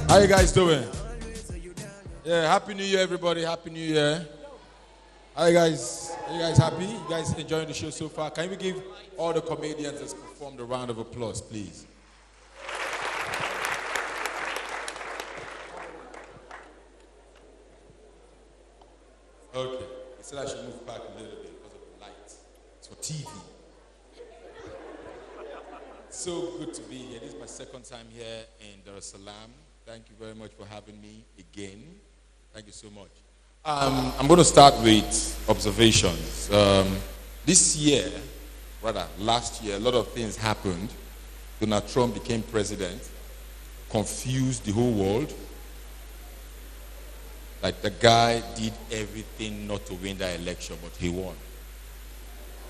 How you guys doing? Yeah, Happy New Year, everybody. Happy New Year. How you guys? Are you guys happy? You guys enjoying the show so far? Can we give all the comedians that's performed a round of applause, please? Okay. I said I should move back a little bit because of the light. It's for TV. So good to be here. This is my second time here in Dar es Salaam. Thank you very much for having me again. Thank you so much. I'm going to start with observations. This year, rather last year, a lot of things happened. Donald Trump became president, confused the whole world. Like the guy did everything not to win that election, but he won.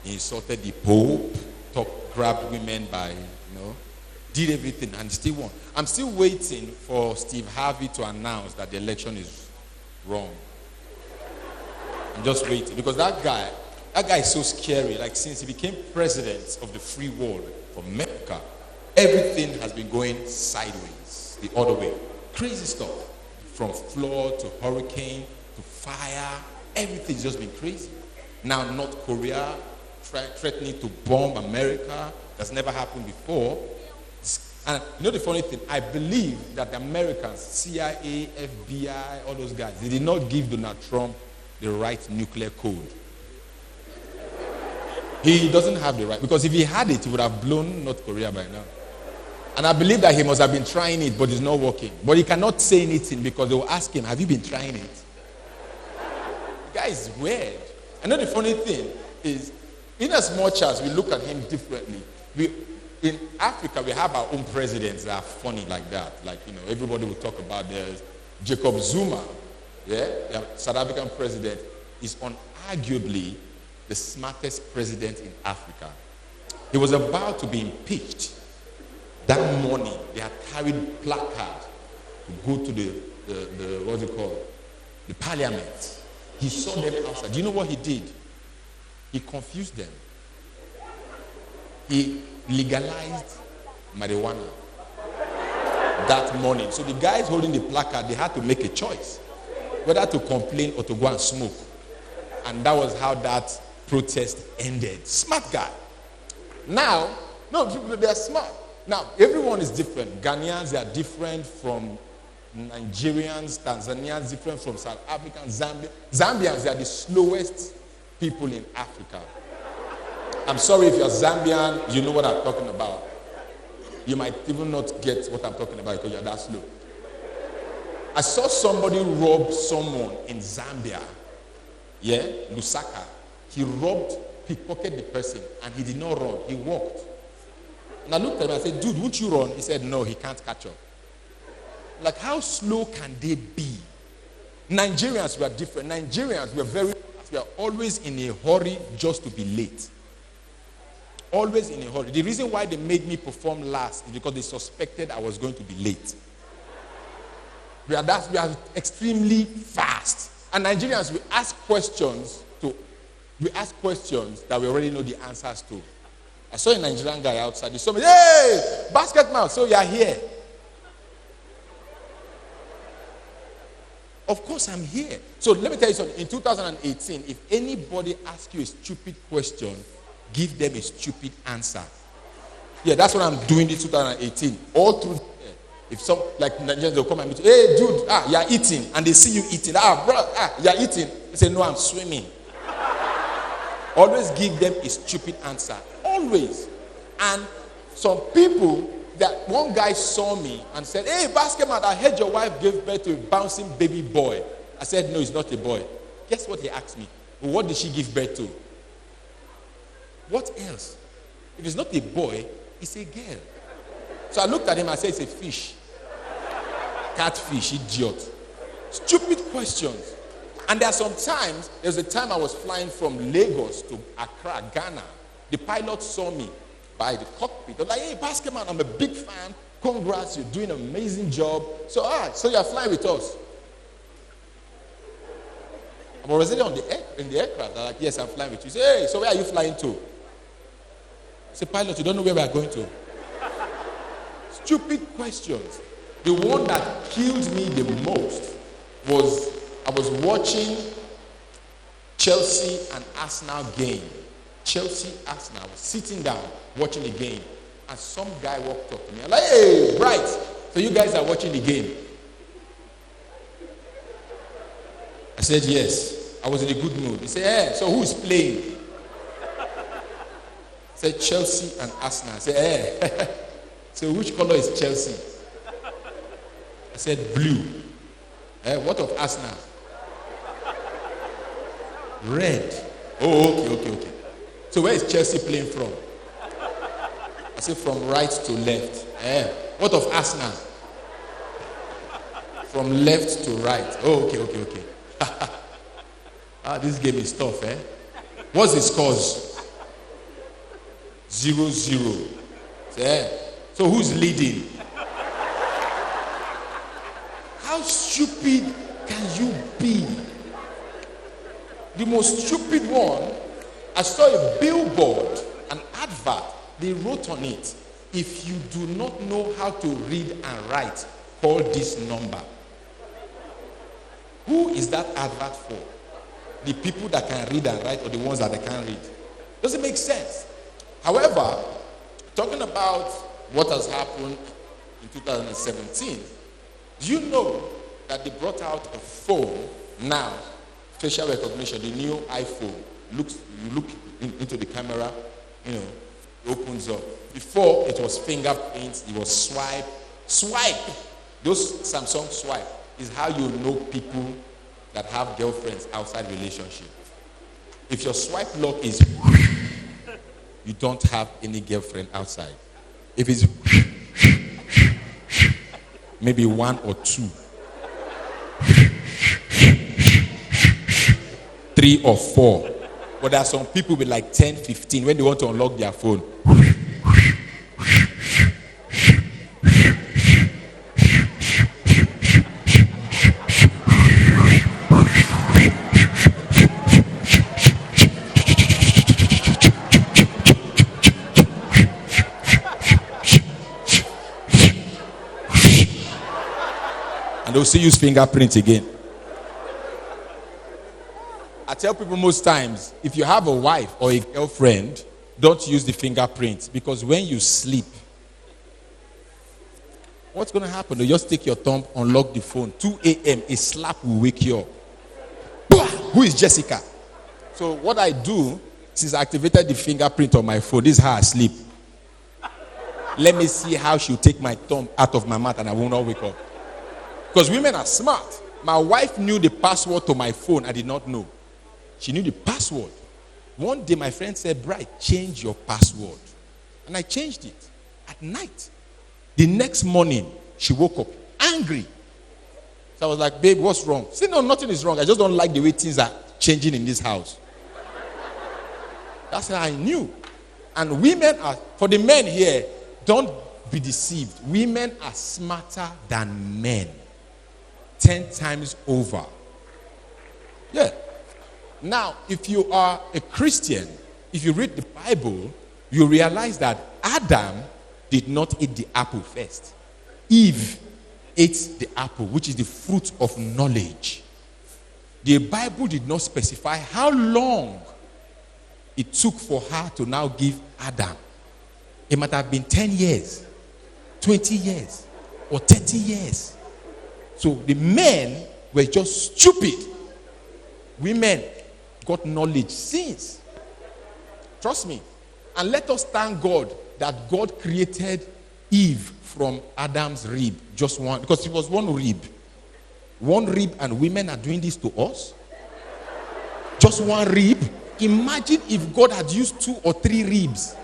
He insulted the Pope, grabbed women by, did everything and still won. I'm still waiting for Steve Harvey to announce that the election is wrong. I'm just waiting because that guy is so scary. Like since he became president of the free world of America, everything has been going sideways, the other way. Crazy stuff. From flood to hurricane to fire, everything's just been crazy. Now North Korea threatening to bomb America. That's never happened before. And the funny thing, I believe that the Americans, CIA, FBI, all those guys, they did not give Donald Trump the right nuclear code. He doesn't have the right, because if he had it, he would have blown North Korea by now. And I believe that he must have been trying it, but it's not working. But he cannot say anything because they will ask him, have you been trying it? The guy is weird. And the funny thing is, in as much as we look at him differently, in Africa, we have our own presidents that are funny like that. Like, everybody will talk about there's Jacob Zuma, the South African president, is unarguably the smartest president in Africa. He was about to be impeached. That morning, they had carried placard to go to the what's it called? The parliament. He saw them outside. Do you know what he did? He confused them. He legalized marijuana that morning. So the guys holding the placard, they had to make a choice whether to complain or to go and smoke. And that was how that protest ended. Smart guy. Now, they're smart. Now, everyone is different. Ghanaians are different from Nigerians, Tanzanians, different from South Africans, Zambians are the slowest people in Africa. I'm sorry if you're Zambian, you know what I'm talking about. You might even not get what I'm talking about because you're that slow. I saw somebody rob someone in Zambia, Lusaka. He pickpocketed the person, and he did not run. He walked. And I looked at him and I said, dude, won't you run? He said, no, he can't catch up. Like, how slow can they be? Nigerians were different. Nigerians were we are always in a hurry just to be late. Always in a hurry. The reason why they made me perform last is because they suspected I was going to be late. We are extremely fast. And Nigerians, we ask questions that we already know the answers to. I saw a Nigerian guy outside. He saw me, hey, basketball, so you are here. Of course I'm here. So let me tell you something. In 2018, if anybody asks you a stupid question, give them a stupid answer. Yeah, that's what I'm doing in 2018. All through. If some, like Nigerians, they'll come and meet you, hey, dude, you're eating. And they see you eating. You're eating. They say, no, I'm swimming. Always give them a stupid answer. Always. And some people, that one guy saw me and said, hey, basketman, I heard your wife gave birth to a bouncing baby boy. I said, no, it's not a boy. Guess what he asked me? Well, what did she give birth to? What else? If it's not a boy, it's a girl. So I looked at him and said, it's a fish. Catfish, idiot. Stupid questions. And there's a time I was flying from Lagos to Accra, Ghana. The pilot saw me by the cockpit. They're like, hey, basketman, I'm a big fan. Congrats, you're doing an amazing job. So you're flying with us. I'm already in the aircraft. They're like, yes, I'm flying with you. Say, hey, so where are you flying to? I say, pilot, you don't know where we are going to. Stupid questions. The one that killed me the most was I was watching Chelsea and Arsenal game. Chelsea, Arsenal. I was sitting down watching the game, and some guy walked up to me. I'm like, hey, Bright, so you guys are watching the game? I said, yes. I was in a good mood. He said, hey, so who's playing? I said, Chelsea and Arsenal. I said, hey, so which color is Chelsea? I said, blue. What of Arsenal? Red. Oh, okay. So where is Chelsea playing from? I said, from right to left. What of Arsenal? From left to right. Oh, okay. This game is tough, eh? What's the scores? 0-0. So who's leading? How stupid can you be? The most stupid one, I saw a billboard, an advert. They wrote on it, if you do not know how to read and write, call this number. Who is that advert for? The people that can read and write or the ones that they can't read? Doesn't make sense. However, talking about what has happened in 2017, do you know that they brought out a phone now, facial recognition, the new iPhone, you look into the camera, it opens up. Before, it was fingerprints, it was swipe. Those Samsung swipe is how you know people that have girlfriends outside relationship. If your swipe lock is, you don't have any girlfriend outside. If it's maybe 1 or 2, 3 or 4. But there are some people with like 10, 15 when they want to unlock their phone. And they'll see use fingerprints again. I tell people most times, if you have a wife or a girlfriend, don't use the fingerprints, because when you sleep, what's going to happen? You just take your thumb, unlock the phone. 2 a.m., a slap will wake you up. Who is Jessica? So what I do, since I activated the fingerprint on my phone, this is how I sleep. Let me see how she'll take my thumb out of my mouth and I will not wake up. Because women are smart. My wife knew the password to my phone. I did not know. She knew the password. One day my friend said, Bright, change your password. And I changed it at night. The next morning, she woke up angry. So I was like, babe, what's wrong? She said, no, nothing is wrong. I just don't like the way things are changing in this house. That's how I knew. And women are, for the men here, don't be deceived. Women are smarter than men. 10 times over. Yeah. Now, if you are a Christian, if you read the Bible, you realize that Adam did not eat the apple first. Eve ate the apple, which is the fruit of knowledge. The Bible did not specify how long it took for her to now give Adam. It might have been 10 years, 20 years, or 30 years. So the men were just stupid. Women got knowledge since. Trust me. And let us thank God that God created Eve from Adam's rib. Just one. Because it was one rib. One rib, and women are doing this to us. Just one rib. Imagine if God had used 2 or 3 ribs.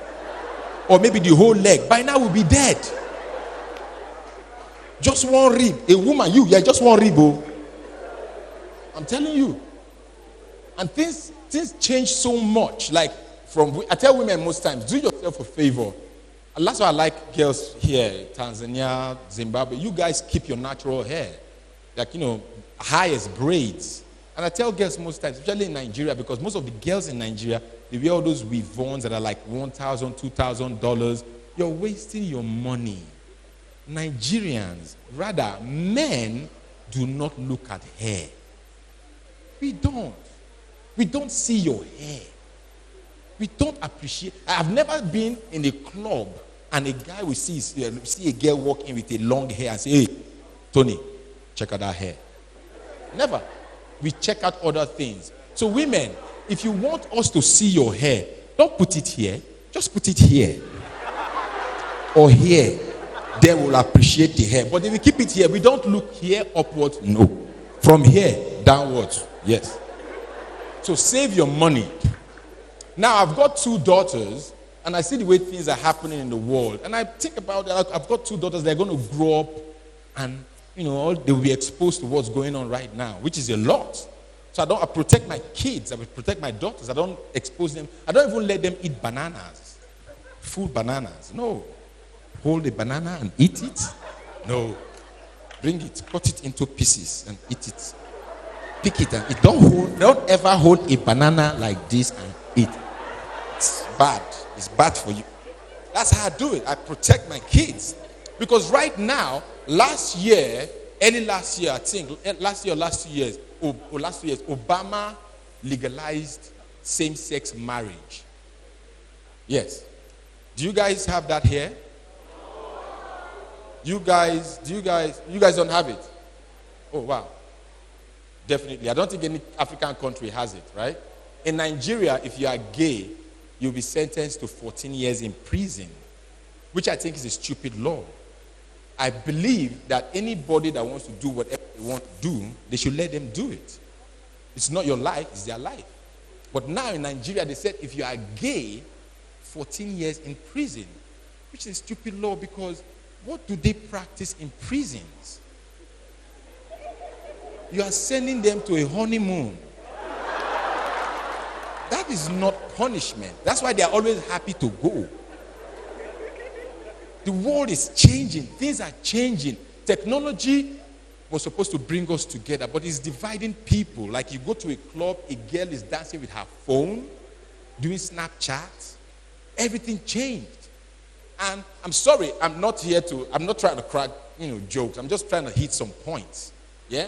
Or maybe the whole leg. By now we'll be dead. Just one rib. A woman, you're just one rib. Oh. I'm telling you. And things change so much. Like, I tell women most times, do yourself a favor. And that's why I like girls here, Tanzania, Zimbabwe. You guys keep your natural hair. Like, highest braids. And I tell girls most times, especially in Nigeria, because most of the girls in Nigeria, they wear all those weave-ons that are like $1,000, $2,000. You're wasting your money. Nigerians, rather, men do not look at hair. We don't. We don't see your hair. We don't appreciate. I've never been in a club and a guy will see a girl walk in with a long hair and say, hey, Tony, check out that hair. Never. We check out other things. So women, if you want us to see your hair, don't put it here. Just put it here. Or here. Then we'll appreciate the hair. But if we keep it here, we don't look here upwards. No. From here downwards. Yes. So save your money. Now I've got 2 daughters, and I see the way things are happening in the world. And I think about it. I've got 2 daughters. They're going to grow up, and they will be exposed to what's going on right now, which is a lot. So I protect my kids. I will protect my daughters. I don't expose them. I don't even let them eat bananas. Full bananas. No. Hold a banana and eat it? No. Bring it, cut it into pieces and eat it. Pick it and eat. Don't ever hold a banana like this and eat. It's bad. It's bad for you. That's how I do it. I protect my kids. Because right now, early last year, I think, last 2 years, Obama legalized same-sex marriage. Yes. Do you guys have that here? You guys don't have it? Oh, wow. Definitely. I don't think any African country has it, right? In Nigeria, if you are gay, you'll be sentenced to 14 years in prison, which I think is a stupid law. I believe that anybody that wants to do whatever they want to do, they should let them do it. It's not your life, it's their life. But now in Nigeria, they said if you are gay, 14 years in prison, which is a stupid law because what do they practice in prisons? You are sending them to a honeymoon. That is not punishment. That's why they are always happy to go. The world is changing. Things are changing. Technology was supposed to bring us together, but it's dividing people. Like you go to a club, a girl is dancing with her phone, doing Snapchat. Everything changed. And I'm sorry, I'm not trying to crack, jokes. I'm just trying to hit some points. Yeah?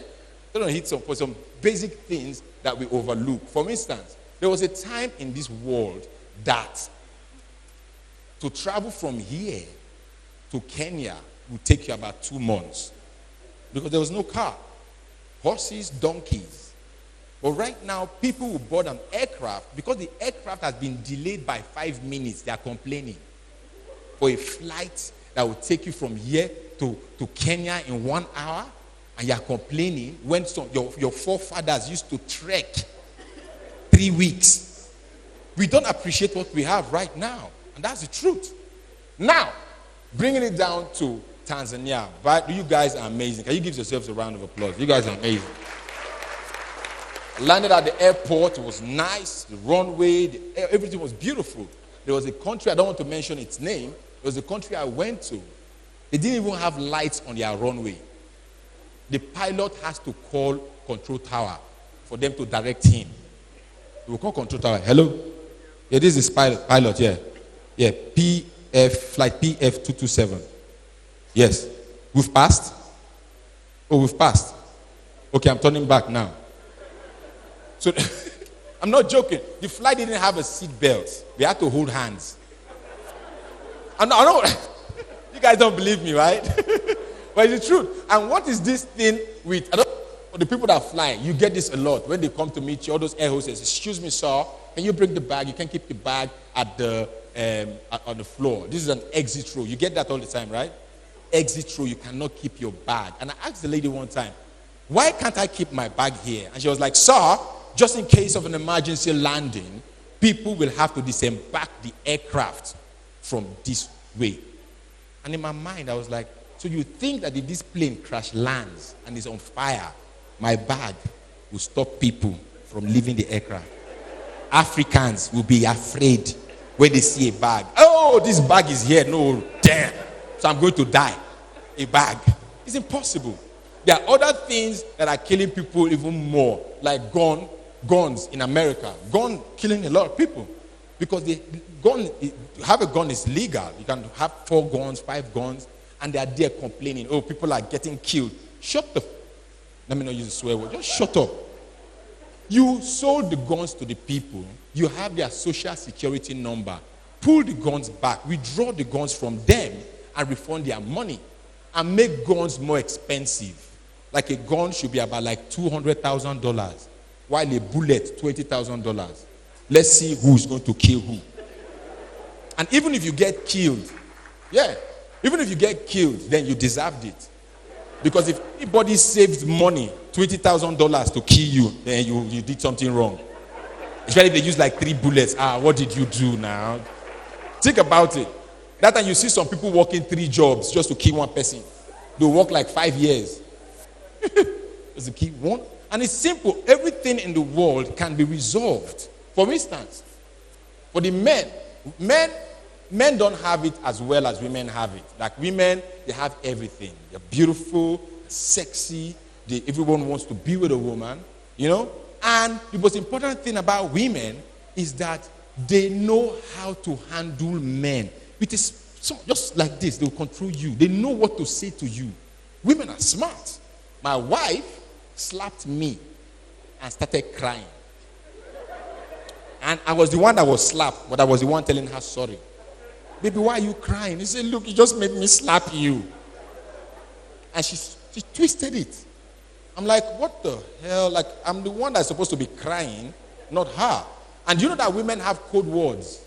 I'm trying to hit some basic things that we overlook. For instance, there was a time in this world that to travel from here to Kenya would take you about 2 months because there was no car. Horses, donkeys. But right now, people will board an aircraft because the aircraft has been delayed by 5 minutes. They are complaining. For a flight that will take you from here to Kenya in 1 hour, and you are complaining when your forefathers used to trek 3 weeks. We don't appreciate what we have right now, and that's the truth. Now, bringing it down to Tanzania, but you guys are amazing. Can you give yourselves a round of applause? You guys are amazing. I landed at the airport. It was nice. The runway, everything was beautiful. There was a country, I don't want to mention its name. It was a country I went to. They didn't even have lights on their runway. The pilot has to call control tower for them to direct him. They will call control tower. Hello? Yeah, this is pilot, yeah. Yeah, flight PF227. Yes. We've passed? Oh, we've passed. Okay, I'm turning back now. So, I'm not joking. The flight didn't have a seat belt. We had to hold hands. I know. You guys don't believe me, right? But it's the truth. And what is this thing with, for the people that fly, you get this a lot. When they come to meet you, all those air hostesses, excuse me, sir, can you bring the bag? You can keep the bag at on the floor. This is an exit row. You get that all the time, right? Exit row, you cannot keep your bag. And I asked the lady one time, why can't I keep my bag here? And she was like, sir, just in case of an emergency landing, people will have to disembark the aircraft from this way. And in my mind, I was like, so you think that if this plane crash lands and is on fire, my bag will stop people from leaving the aircraft? Africans will be afraid when they see a bag. Oh, this bag is here. No, damn. So I'm going to die. A bag. It's impossible. There are other things that are killing people even more, like guns in America. Gun killing a lot of people. Because have a gun is legal. You can have 4 guns, 5 guns. and they are there complaining. Oh, people are getting killed. Shut the. Let me not use a swear word. Just shut up. You sold the guns to the people. You have their social security number. Pull the guns back. Withdraw the guns from them and refund their money. And make guns more expensive. Like a gun should be about like $200,000. While a bullet, $20,000. Let's see who's going to kill who. And even if you get killed, even if you get killed, then you deserved it. Because if anybody saved money, $20,000 to kill you, then you did something wrong. Especially if they use like 3 bullets. What did you do now? Think about it. That time you see some people working 3 jobs just to kill one person. They work like 5 years. Just to kill one. And it's simple. Everything in the world can be resolved. For instance, for the men don't have it as well as women have it. Like women, they have everything. They're beautiful, sexy. Everyone wants to be with a woman, you know. And the most important thing about women is that they know how to handle men. It is just like this. They will control you. They know what to say to you. Women are smart. My wife slapped me and started crying. And I was the one that was slapped, but I was the one telling her sorry. Baby, why are you crying? He said, look, you just made me slap you. And she twisted it. I'm like, what the hell? Like, I'm the one that's supposed to be crying, not her. And you know that women have code words?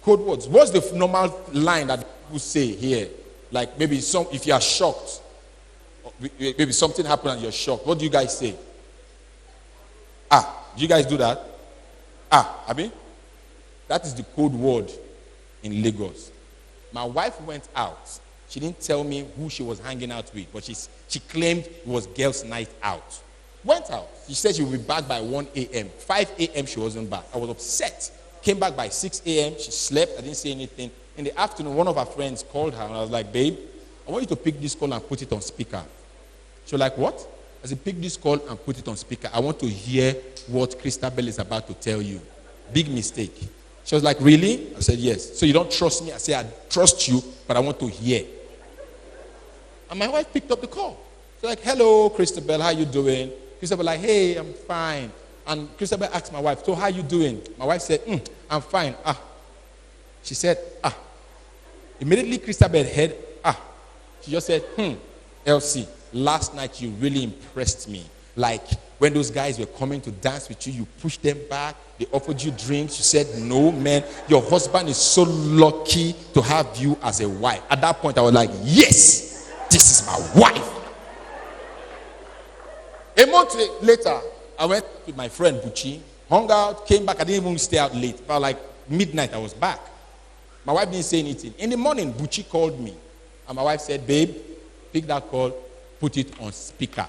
Code words. What's the normal line that people say here? Like maybe if you are shocked, maybe something happened and you're shocked. What do you guys say? Do you guys do that? Abi? That is the code word in Lagos. My wife went out. She didn't tell me who she was hanging out with, but she claimed it was girls' night out. Went out. She said she would be back by 1 a.m. 5 a.m. she wasn't back. I was upset. Came back by 6 a.m. She slept. I didn't say anything. In the afternoon, one of her friends called her, and I was like, babe, I want you to pick this call and put it on speaker. She was like, what? I said, pick this call and put it on speaker. I want to hear what Christabel is about to tell you. Big mistake. She was like, really? I said, yes. So you don't trust me? I said, I trust you, but I want to hear. And my wife picked up the call. She's like, hello, Christabel, how you doing? Christabel like, hey, I'm fine. And Christabel asked my wife, so how you doing? My wife said, I'm fine. She said, Immediately Christabel heard, she just said, Elsie, last night you really impressed me. Like when those guys were coming to dance with you, you pushed them back, they offered you drinks, you said, no, man, your husband is so lucky to have you as a wife. At that point, I was like, yes, this is my wife. A month later, I went with my friend Buchi, hung out, came back. I didn't even stay out late. About like midnight, I was back. My wife didn't say anything. In the morning, Buchi called me. And my wife said, babe, pick that call, put it on speaker.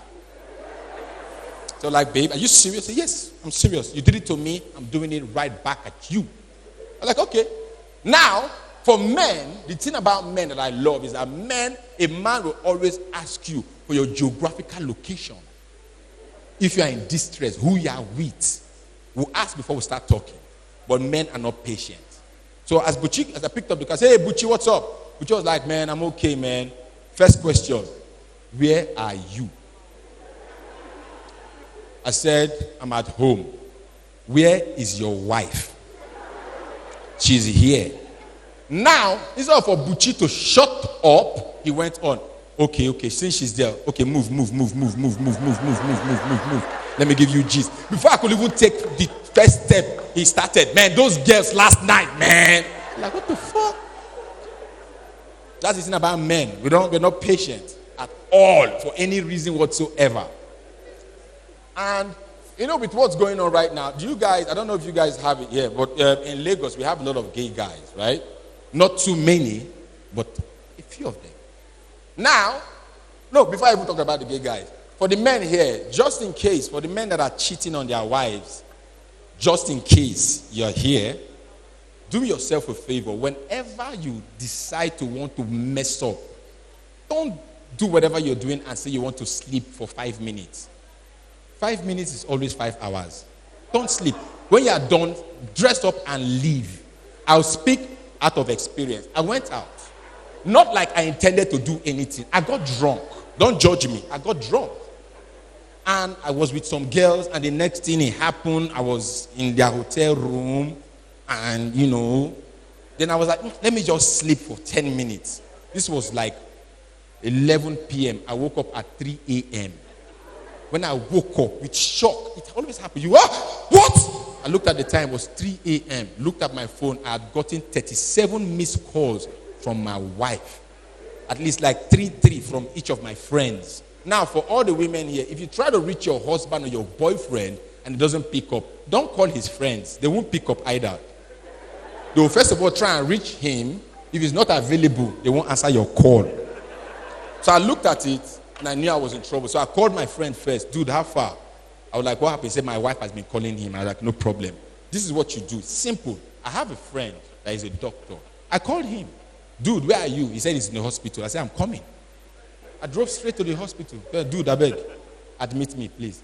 So like, babe, are you serious? I said, yes, I'm serious. You did it to me, I'm doing it right back at you. I was like, okay. Now, for men, the thing about men that I love is that a man will always ask you for your geographical location. If you are in distress, who you are with, we'll ask before we start talking. But men are not patient. So as I picked up the call, I said, hey, Buchi, what's up? Buchi was like, man, I'm okay, man. First question, where are you? I said, I'm at home. Where is your wife? She's here. Now, instead of for Buchi to shut up, he went on. Okay, since she's there, okay, move. Let me give you gist. Before I could even take the first step, he started, man, those girls last night, man. I'm like, what the fuck? That's the thing about men. We're not patient at all for any reason whatsoever. And, with what's going on right now, I don't know if you guys have it here, but in Lagos, we have a lot of gay guys, right? Not too many, but a few of them. Now, before I even talk about the gay guys, for the men here, just in case, for the men that are cheating on their wives, just in case you're here, do yourself a favor. Whenever you decide to want to mess up, don't do whatever you're doing and say you want to sleep for 5 minutes. 5 minutes is always 5 hours. Don't sleep. When you are done, dress up and leave. I'll speak out of experience. I went out. Not like I intended to do anything. I got drunk. Don't judge me. I got drunk. And I was with some girls, and the next thing it happened, I was in their hotel room, and then I was like, let me just sleep for 10 minutes. This was like 11 p.m. I woke up at 3 a.m. When I woke up with shock, it always happens. What? I looked at the time, it was 3 a.m. Looked at my phone, I had gotten 37 missed calls from my wife. At least like three from each of my friends. Now, for all the women here, if you try to reach your husband or your boyfriend and he doesn't pick up, don't call his friends. They won't pick up either. They will first of all try and reach him. If he's not available, they won't answer your call. So I looked at it and I knew I was in trouble. So I called my friend first. Dude, how far? I was like, what happened? He said, my wife has been calling him. I was like, no problem. This is what you do. Simple. I have a friend that is a doctor. I called him. Dude, where are you? He said he's in the hospital. I said, I'm coming. I drove straight to the hospital. Dude, I beg. Admit me, please.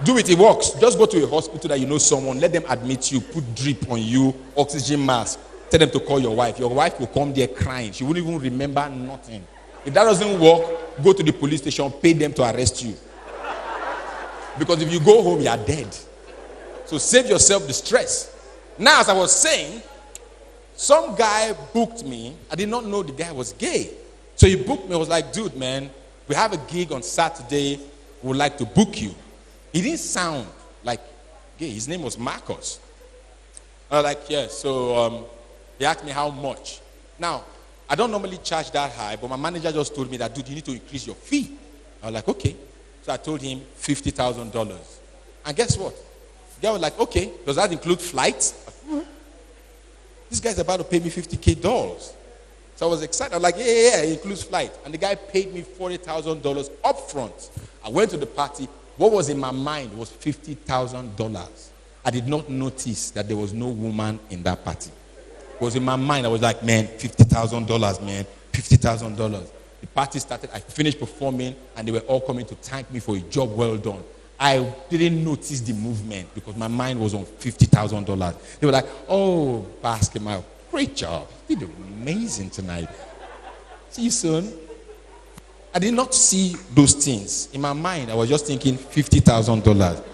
Do it, it works. Just go to a hospital that you know someone. Let them admit you. Put drip on you. Oxygen mask. Tell them to call your wife. Your wife will come there crying. She won't even remember nothing. If that doesn't work, go to the police station. Pay them to arrest you. Because if you go home, you are dead. So save yourself the stress. Now, as I was saying, some guy booked me. I did not know the guy was gay. So he booked me. I was like, dude, man, we have a gig on Saturday. We would like to book you. He didn't sound like gay. His name was Marcus. I was like, yeah. So he asked me how much. Now, I don't normally charge that high, but my manager just told me that, dude, you need to increase your fee. I was like, okay. So I told him $50,000. And guess what? The guy was like, okay, does that include flights? This guy's about to pay me $50K. So I was excited. I was like, yeah, it includes flight. And the guy paid me $40,000 up front. I went to the party. What was in my mind was $50,000. I did not notice that there was no woman in that party. It was in my mind. I was like, man, $50,000, man, $50,000. The party started. I finished performing, and they were all coming to thank me for a job well done. I didn't notice the movement because my mind was on $50,000. They were like, oh, basketball, great job. You did amazing tonight. See you soon. I did not see those things. In my mind, I was just thinking $50,000.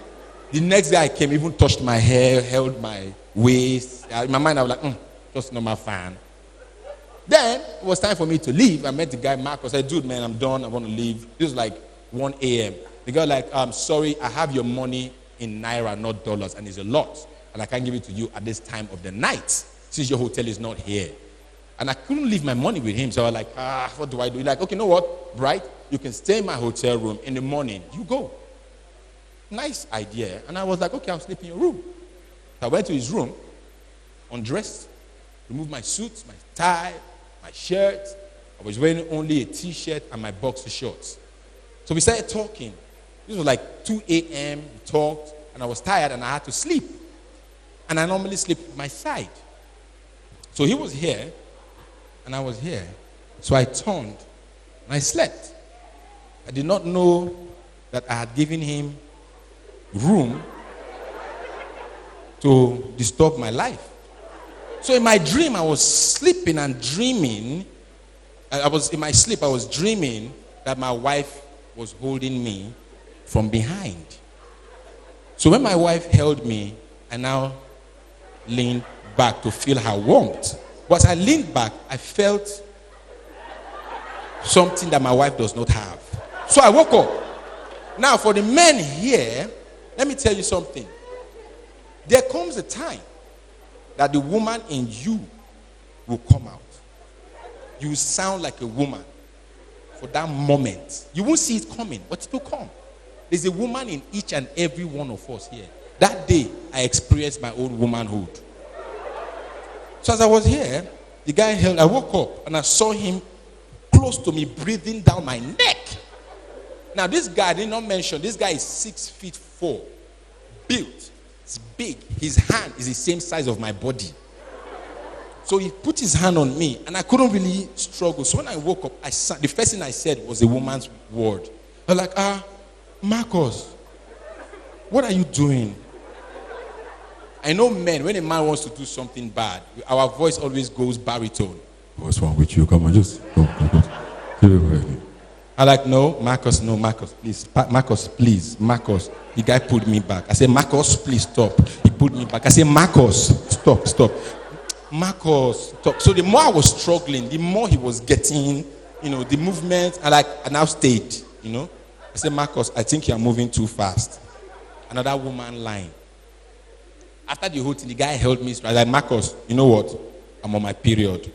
The next day I came, even touched my hair, held my waist. In my mind, I was like, just normal fan. Then it was time for me to leave. I met the guy, Mark. I said, dude, man, I'm done. I want to leave. It was like 1 a.m. The guy like, I'm sorry, I have your money in Naira, not dollars, and it's a lot. And I can't give it to you at this time of the night, since your hotel is not here. And I couldn't leave my money with him. So I was like, what do I do? He's like, okay, you know what, Bright? You can stay in my hotel room. In the morning, you go. Nice idea. And I was like, okay, I'll sleep in your room. So I went to his room, undressed, removed my suit, my tie, my shirt. I was wearing only a t-shirt and my boxer shorts. So we started talking. This was like 2 a.m. We talked, and I was tired, and I had to sleep. And I normally sleep at my side. So he was here, and I was here. So I turned, and I slept. I did not know that I had given him room to disturb my life. So in my dream, I was sleeping and dreaming. In my sleep, I was dreaming that my wife was holding me from behind. So when my wife held me, I now leaned back to feel her warmth. But as I leaned back, I felt something that my wife does not have. So I woke up. Now for the men here, let me tell you something. There comes a time that the woman in you will come out. You will sound like a woman for that moment. You won't see it coming, but it will come. There's a woman in each and every one of us here. That day, I experienced my own womanhood. So as I was here, the guy I woke up and I saw him close to me, breathing down my neck. Now this guy, I did not mention, this guy is 6'4", built. It's big. His hand is the same size of my body. So he put his hand on me, and I couldn't really struggle. So when I woke up, the first thing I said was a woman's word. I was like, Marcus, what are you doing? I know men, when a man wants to do something bad, our voice always goes baritone. What's wrong with you? Come on, just go. I like, no, Marcus, please. Marcus, please. Marcus. The guy pulled me back. I said, Marcus, please stop. He pulled me back. I said, Marcus, stop. Marcus, stop. So the more I was struggling, the more he was getting, the movement. I now stayed, I said, Marcus, I think you are moving too fast. Another woman line. After the whole thing, the guy held me. I was like, Marcus, you know what? I'm on my period.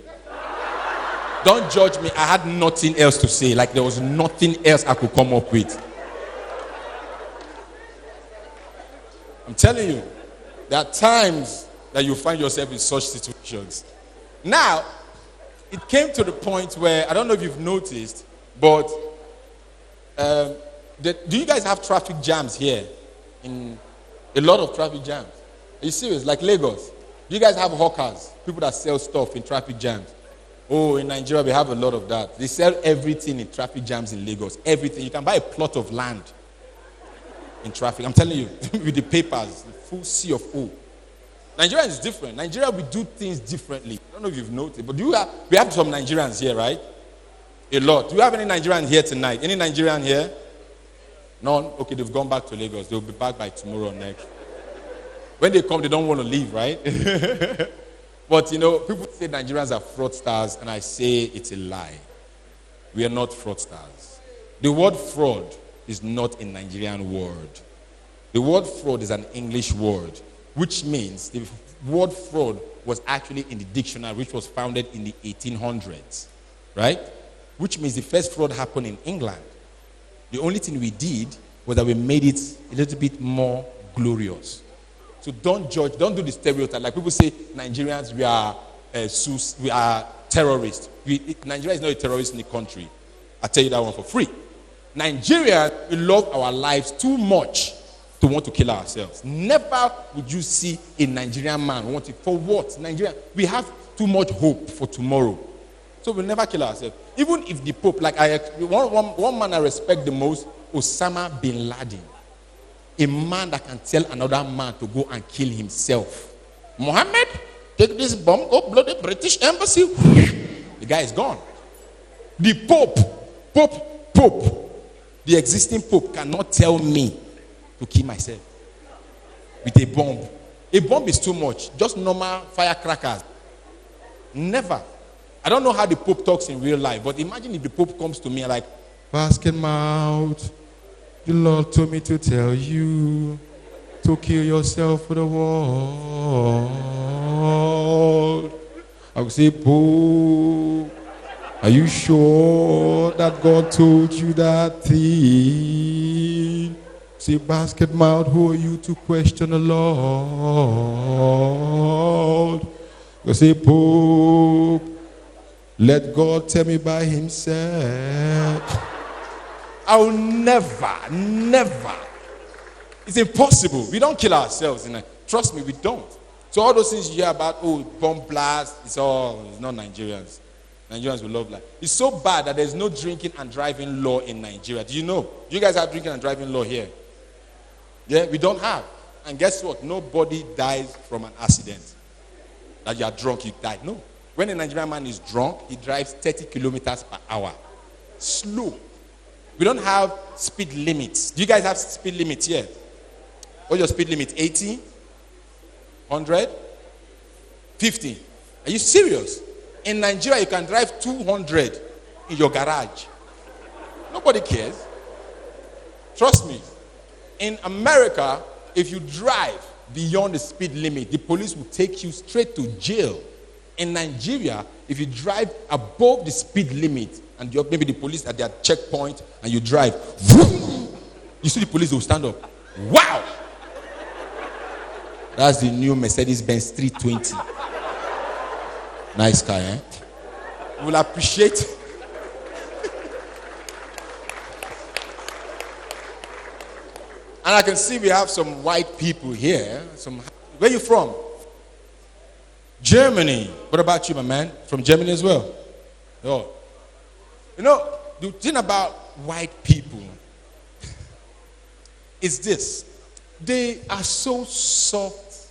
Don't judge me. I had nothing else to say. Like there was nothing else I could come up with. I'm telling you, there are times that you find yourself in such situations. Now, it came to the point where, I don't know if you've noticed, but do you guys have traffic jams here? In a lot of traffic jams. Are you serious? Like Lagos. Do you guys have hawkers? People that sell stuff in traffic jams? Oh, in Nigeria, we have a lot of that. They sell everything in traffic jams in Lagos. Everything. You can buy a plot of land in traffic. I'm telling you, with the papers, the full sea of O. Nigeria is different. Nigeria, we do things differently. I don't know if you've noticed, but we have some Nigerians here, right? A lot. Do you have any Nigerians here tonight? Any Nigerian here? None? Okay, they've gone back to Lagos. They'll be back by tomorrow or next. When they come, they don't want to leave, right? But, people say Nigerians are fraudsters, and I say it's a lie. We are not fraudsters. The word fraud is not a Nigerian word. The word fraud is an English word, which means the word fraud was actually in the dictionary, which was founded in the 1800s, right? Which means the first fraud happened in England. The only thing we did was that we made it a little bit more glorious. So don't judge, don't do the stereotype. Like people say, Nigerians, we are terrorists. Nigeria is not a terrorist country. I'll tell you that one for free. Nigeria, we love our lives too much to want to kill ourselves. Never would you see a Nigerian man want it. For what? Nigeria, we have too much hope for tomorrow. So we'll never kill ourselves. Even if the Pope, one man I respect the most, Osama bin Laden. A man that can tell another man to go and kill himself. Mohammed, take this bomb, go blow the British embassy. The guy is gone. The Pope, the existing Pope cannot tell me to kill myself with a bomb. A bomb is too much. Just normal firecrackers. Never. I don't know how the Pope talks in real life, but imagine if the Pope comes to me like, basket mouth, the Lord told me to tell you to kill yourself for the world. I would say, Pope, are you sure that God told you that thing? Say, basket mouth, who are you to question the Lord? I say, Pope, let God tell me by himself. I will never. It's impossible. We don't kill ourselves. Trust me, we don't. So all those things you hear about, bomb blast, it's not Nigerians. Nigerians will love life. It's so bad that there's no drinking and driving law in Nigeria. Do you know? Do you guys have drinking and driving law here? Yeah, we don't have. And guess what? Nobody dies from an accident. That you are drunk, you die. No. When a Nigerian man is drunk, he drives 30 kilometers per hour. Slow. We don't have speed limits. Do you guys have speed limits here? What's your speed limit? 80? 100? 50? Are you serious? In Nigeria, you can drive 200 in your garage. Nobody cares. Trust me. In America, if you drive beyond the speed limit, the police will take you straight to jail. In Nigeria, if you drive above the speed limit, and maybe the police at their checkpoint, and you drive, vroom, you see the police will stand up. Wow! That's the new Mercedes-Benz 320. Nice car, eh? You will appreciate. And I can see we have some white people here. Where are you from? Germany. What about you, my man? From Germany as well? Oh. The thing about white people is this. They are so soft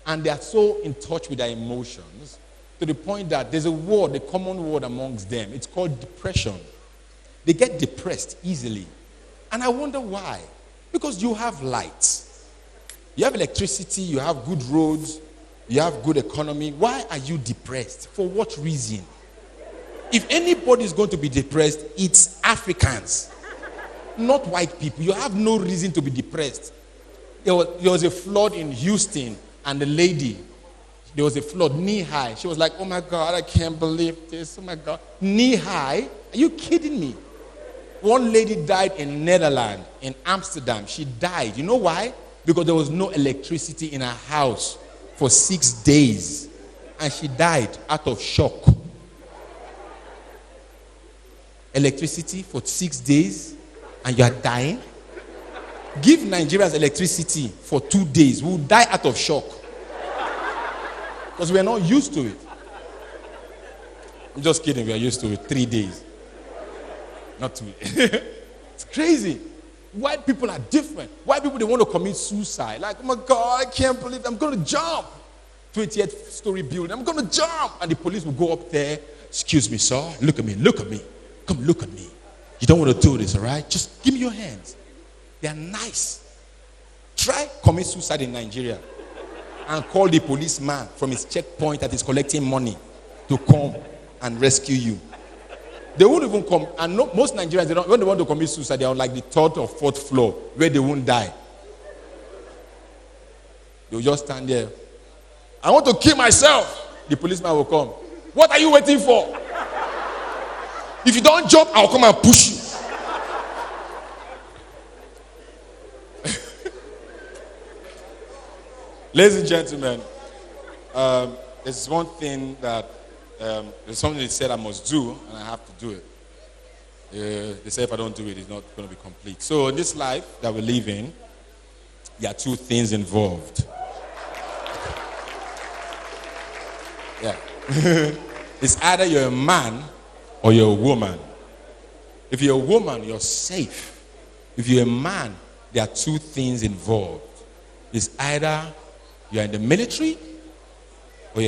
and they are so in touch with their emotions to to the point that there's a word, a common word amongst them. It's called depression. They get depressed easily. And I wonder why. Because you have lights. You have electricity, you have good roads, you have good economy. Why are you depressed? For what reason? If anybody is going to be depressed, it's Africans, not white people. You have no reason to be depressed. There was a flood in Houston, and the lady, there was a flood knee high. She was like, oh my God, I can't believe this. Oh my God. Knee high? Are you kidding me? One lady died in Netherlands, in Amsterdam. She died. You know why? Because there was no electricity in her house for 6 days. And she died out of shock. Electricity for 6 days and you are dying? Give Nigerians electricity for 2 days. We will die out of shock. Because we are not used to it. I'm just kidding. We are used to it. 3 days. Not 2. It's crazy. White people are different. White people, they want to commit suicide. Like, oh my God, I can't believe it. I'm going to jump. 20th story building. I'm going to jump. And the police will go up there. Excuse me, sir. Look at me. Look at me. Come look at me. You don't want to do this, all right? Just give me your hands. They are nice. Try commit suicide in Nigeria and call the policeman from his checkpoint that is collecting money to come and rescue you. They won't even come. And most Nigerians, when they want to commit suicide, they are on like the 3rd or 4th floor where they won't die. They'll just stand there. I want to kill myself. The policeman will come. What are you waiting for? If you don't jump, I'll come and push you. Ladies and gentlemen, there's one thing that there's something they said I must do, and I have to do it. They say if I don't do it, it's not going to be complete. So in this life that we live in, there are 2 things involved. Yeah. It's either you're a man or you're a woman. If you're a woman, you're safe. If you're a man, there are 2 things involved. It's either you're in the military or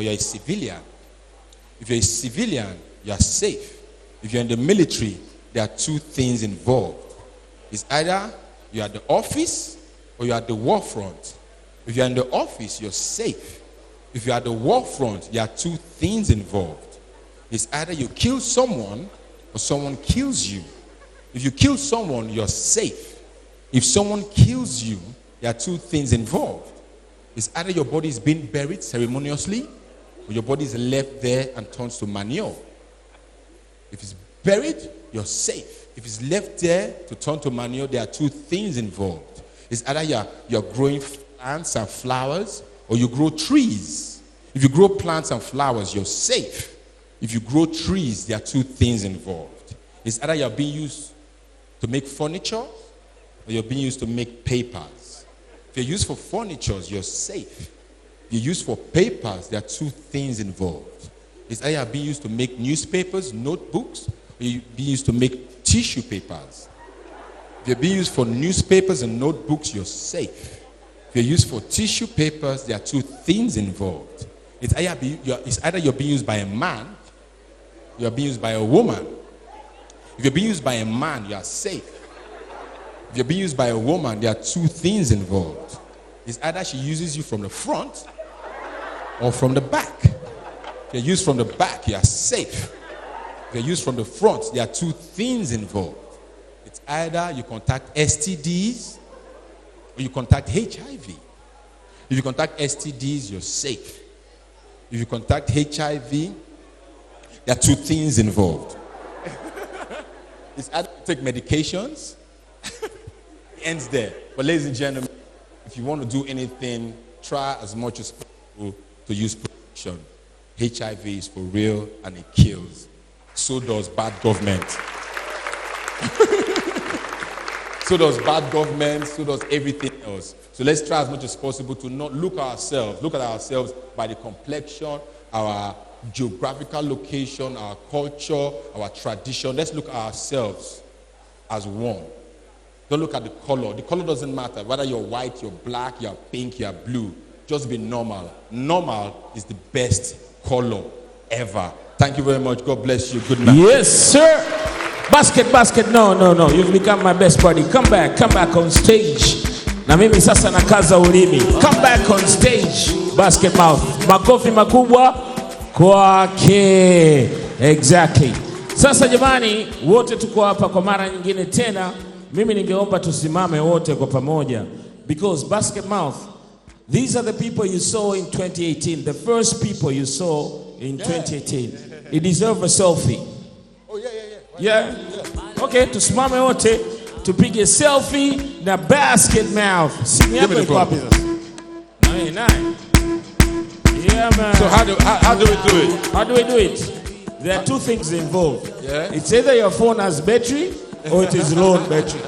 you're a civilian. If you're a civilian, you're safe. If you're in the military, there are 2 things involved. It's either you're at the office or you're at the war front. If you're in the office, you're safe. If you're at the war front, there are 2 things involved. It's either you kill someone or someone kills you. If you kill someone, you're safe. If someone kills you, there are 2 things involved. It's either your body is being buried ceremoniously or your body is left there and turns to manure. If it's buried, you're safe. If it's left there to turn to manure, there are 2 things involved. It's either you're growing plants and flowers or you grow trees. If you grow plants and flowers, you're safe. If you grow trees, there are 2 things involved. It's either you're being used to make furniture or you're being used to make papers. If you're used for furniture, you're safe. If you're used for papers, there are 2 things involved. It's either you're being used to make newspapers, notebooks, or you're being used to make tissue papers. If you're being used for newspapers and notebooks, you're safe. If you're used for tissue papers, there are 2 things involved. It's either you're being used by a man, you're being used by a woman. If you're being used by a man, you are safe. If you're being used by a woman, there are 2 things involved. It's either she uses you from the front or from the back. If you're used from the back, you are safe. If you're used from the front, there are 2 things involved. It's either you contact STDs or you contact HIV. If you contact STDs, you're safe. If you contact HIV, there are 2 things involved. It's either you take medications, it ends there. But ladies and gentlemen, if you want to do anything, try as much as possible to use protection. HIV is for real and it kills. So does bad government. So does bad government, so does everything else. So let's try as much as possible to not look at ourselves by the complexion, our geographical location, our culture, our tradition. Let's look at ourselves as one. Don't look at the color. The color doesn't matter. Whether you're white, you're black, you're pink, you're blue. Just be normal. Normal is the best color ever. Thank you very much. God bless you. Good night. Yes, sir. Basket. No. You've become my best buddy. Come back on stage. Na mimi sasa nakaza ulimi. Come back on stage. Basket mouth. Makofi makubwa kwake. Exactly. Sasa jamani, wote tuko hapa kwa mara nyingine tena. Mimi ningeomba tusimame wote kwa pamoja. Because basket mouth, these are the people you saw in 2018. The first people you saw in 2018. You deserve a selfie. Oh, yeah. Yeah? Okay, tusimame wote. Tupige selfie na basket mouth. Simu yako iko wapi sasa? Nine. Yeah, man. So how do we do it? How do we do it? There are two things involved. Yeah. It's either your phone has battery or it is low battery.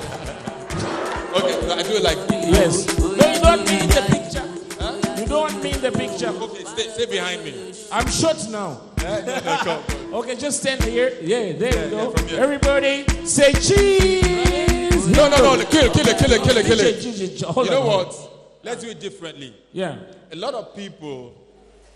Okay, so I do it like Yes. No, you don't mean the picture. Huh? You don't mean the picture. Okay, stay behind me. I'm short now. Come. Okay, just stand here. Yeah, there you go. from here. Everybody say cheese. No. Kill it. Hold You know on. what? Let's do it differently. Yeah. A lot of people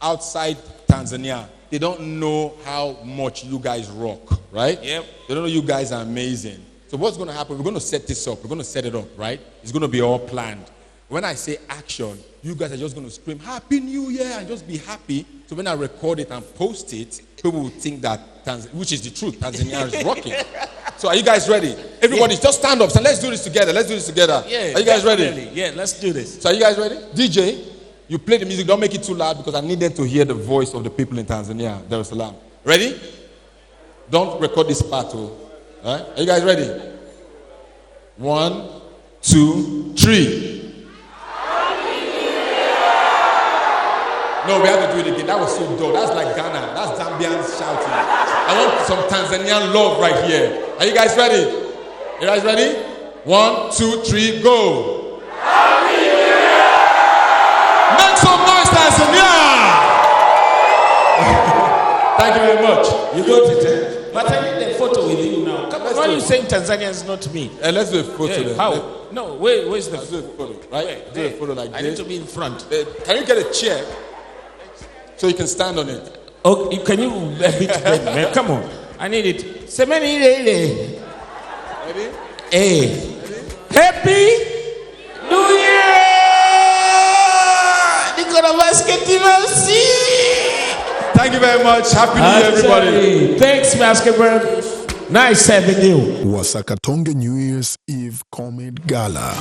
outside Tanzania, they don't know how much you guys rock, right? Yep. They don't know you guys are amazing. So what's going to happen? We're going to set this up. We're going to set it up, right? It's going to be all planned. When I say action, you guys are just going to scream, Happy New Year, and just be happy. So when I record it and post it, people will think that, which is the truth, Tanzania is rocking. So are you guys ready? Everybody, just stand up. So let's do this together. Yeah. Are you guys ready? Yeah, let's do this. So are you guys ready? DJ, you play the music. Don't make it too loud because I needed to hear the voice of the people in Tanzania, Dar es Salaam. Ready? Don't record this part. All right? Are you guys ready? 1, 2, 3. No, we have to do it again. That was so dope. That's like Ghana. That's Zambians shouting. I want some Tanzanian love right here. Are you guys ready? You guys ready? 1, 2, 3, go. Happy New Year! Make some noise, Tanzania! Thank you very much. You got it. But I need a photo with you now. Come on, why are you saying Tanzania is not me? Let's do a photo. Yeah, then. how? No, where's the Let's do a photo, right? Do a photo like I this. need to be in front. Can you get a chair so you can stand on it? Okay, can you a bit bend, man? Come on. I need it. Semeni ile. Ready? Hey. Happy New Year! Nicola Basketball. Thank you very much. Happy New Year, everybody. Thanks, Basketball. Nice having you. Wasakatonge New Year's Eve Comedy Gala.